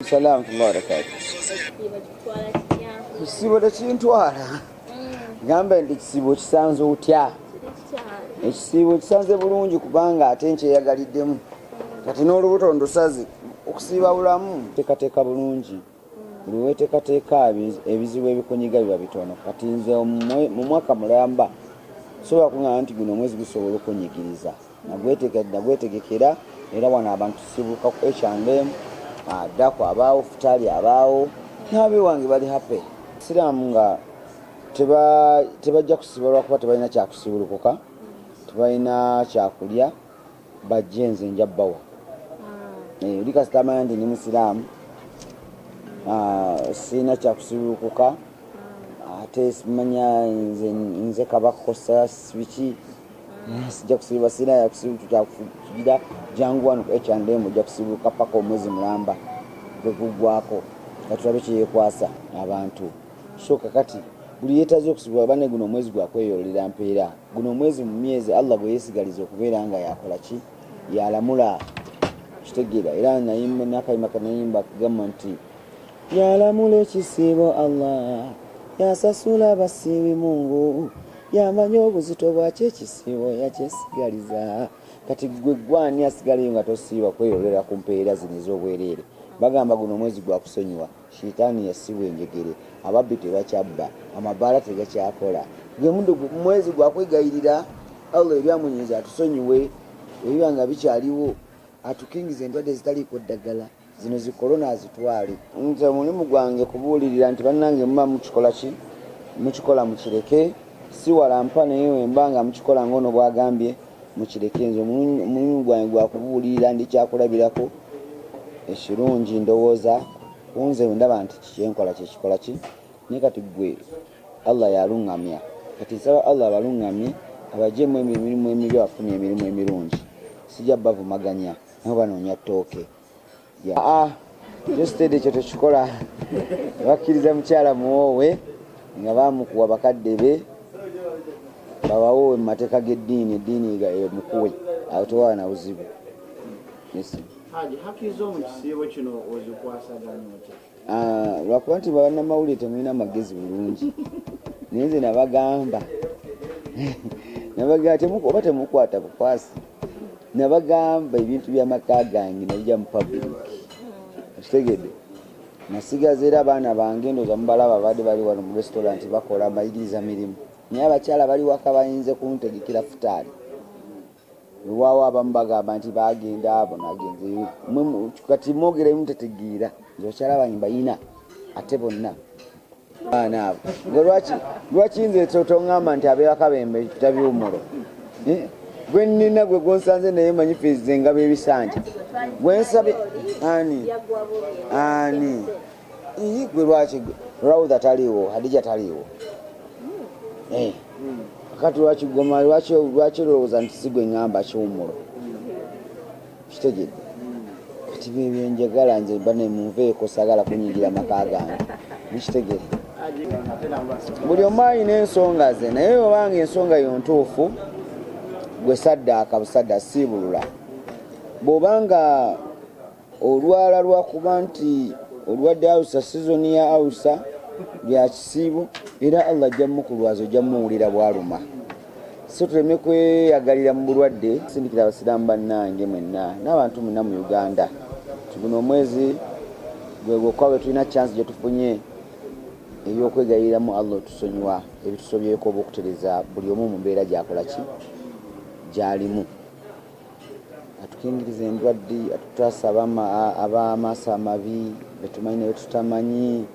salaam wa barakatuh. Ekisibo tekintwala. Gamba ndi ekisibo kisanze otya. Ekisibo kisanze bulungi kubanga ate nkyeyagaliddemu. Kati n'olubuto ndusazi okusiiba bulamu teekateeka bulungi. Buli weeteekateeka ebizibu ebikunyiga biba bitono. Kati nze mu mwaka mulamba sobola kuŋŋamba nti guno omwezi gusobola okunyigiriza. Nagwetegekera era wano abantu tusibuka ku H&M, Dako abaawo, Futali abaawo, n'abeewange bali happy. Siraamu nga tebajja kusiba lwakuba tebalina kyakusibulukuka, tebalina kyakulya, bajje nze nja bbawa. Oli kasita amanya nti ndi Musiraamu, sirina kyakusibulukuka, ate simanya nze kabakosa biki, sijja kusiba, sirina yakusibugira jangu wano ku H&M ojja kusibuluka paka omwezi mulamba gwe guggwako. Katulabe kyeyekwasa abantu. So kakati buli yeetaze okusibula banne guno omwezi gwakweyolera mpeera. Guno omwezi mu myezi Allah gwe yeesigaliza okubeera nga yakola ki? Yalamula. Kitegeera era nayimba n'akayimba kanayimba kugamba nti yalamula ekisiibo Allah, yasasula abasiibi Mungu, yamanya obuzito bwakyo ekisiibo yakyesigaliza. Kati gwe gwani asigaleyo nga tosiiba kweyolera ku mpeera zino ez'obwereere. Bagamba guno omwezi gwa kusonyiwa, shitaani yasibwa enjegere, ababbi tebakyabba, amabaala tegakyakola. Gwe mwezi gwa kwegayirira Allah ebyamunyiza atusonyiwe, ebiba nga bikyaliwo, atukingiza endwadde zitaliiko ddagala, zino zi korona azitwale. Nze mulimu gwange kubuulirira nti bannange muba mukikola ki? Mukikola mukireke, si walampa naye wemba nga mukikola ng'ono bwagambye mukireke. Nze mulimu gwange gwa kubuulirira ndi kyakulabirako ekirungi ndowooza kunze ndaba nti kyenkola kyekikola ki? Naye kati gwe Allah yaluŋŋamya. Kati nsaba Allah abaluŋŋamye abagyemu emirimu emibi abafunye emirimu emirungi. Sijja bavumaganya nabo banoonya ttooke. Gyositedde ekyo tekikola. Bakkiriza mukyala muwoowe nga baamukuwa bakadde be babawoowe mu mateeka g'eddiini, eddiini mukuwe, awo tewaba na buzibu. Haki zo mu kisiibo kino ozikwasaganya otya? Lwakuba nti bannamawulire temulina magezi bulungi. Naye nze nabagamba oba temukwata bukwasi, nabagamba ebintu by'amaka gange nabijja mu public. Kitegedde nasigaza era abaana bange ndooza mubalaba badde bali wano mu restaurant bakola amayigiriza mirimu, naye abakyala bali waka bayinze kuntegekera Futali. Waawo abamu bagamba nti bagenda abo nagenze. Kati mwogera emu tetegeera nze bakyala bange bayina ate bonna baana abo. Lwaki nze toŋŋamba nti abeewaka bembe tabyumuro? Gwe nnina gwe gonsanze naye manyi fiizi nga b'ebisanja gwe nsabe ani gwe lwaki Rawudha taliiwo, Hadija taliiwo. Kati lwaki goma lwaki olowooza nti si gwe ŋŋamba kiwumulo? Kitegedde kati byebyo njagala nze bane munveeko sagala kunyigira maka gange. Bikitegedde buli omu alina ensonga ze, naye obanga ensonga yo ntuufu gwe saddaaka busadda siibulula. Bw'obanga olwala lwakuba nti olwadde awusa sizoni ya awusa bya kisiibo era Allah ajja mukulwaza ojja muwulira bwaluma. So tuleme kweyagalira mu bulwadde. Sindikira abasiraamu bannange mwenna n'abantu mwenna mu Uganda, guno omwezi gwe gwokka tulina chance gye tufunye ey'okwegayiriramu Allah otusonyiwa ebitusobyeko oba okutereza buli omu mu mbeera gyakola ki? Gyalimu. Atukingiriza endwadde, atutaasa ab'amaaso amabi betumanyi naye tutamanyi,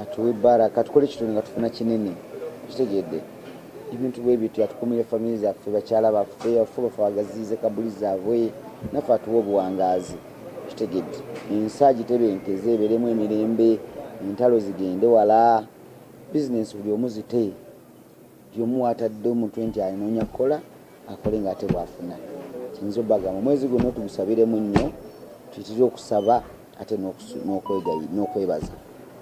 atuwe baraka, tukole kitundu nga tufuna kinene. Kitegedde ebintu bwe bityo, atukumire famire zaffe, bakyala baffe, bafe bagaziize kabuli zaabwe, naffe atuwe obuwangaazi. Kitegedde ensi agitebenkeze ebeeremu emirembe, entalo zigende wala, bizinesi buli omu zite, buli omu watadde omuntu nti anoonya kukola akole ng'ate bw'afuna. Kiyinza obbagamba omwezi guno tugusabiremu nnyo, tuyitire okusaba ate n'okwebaza.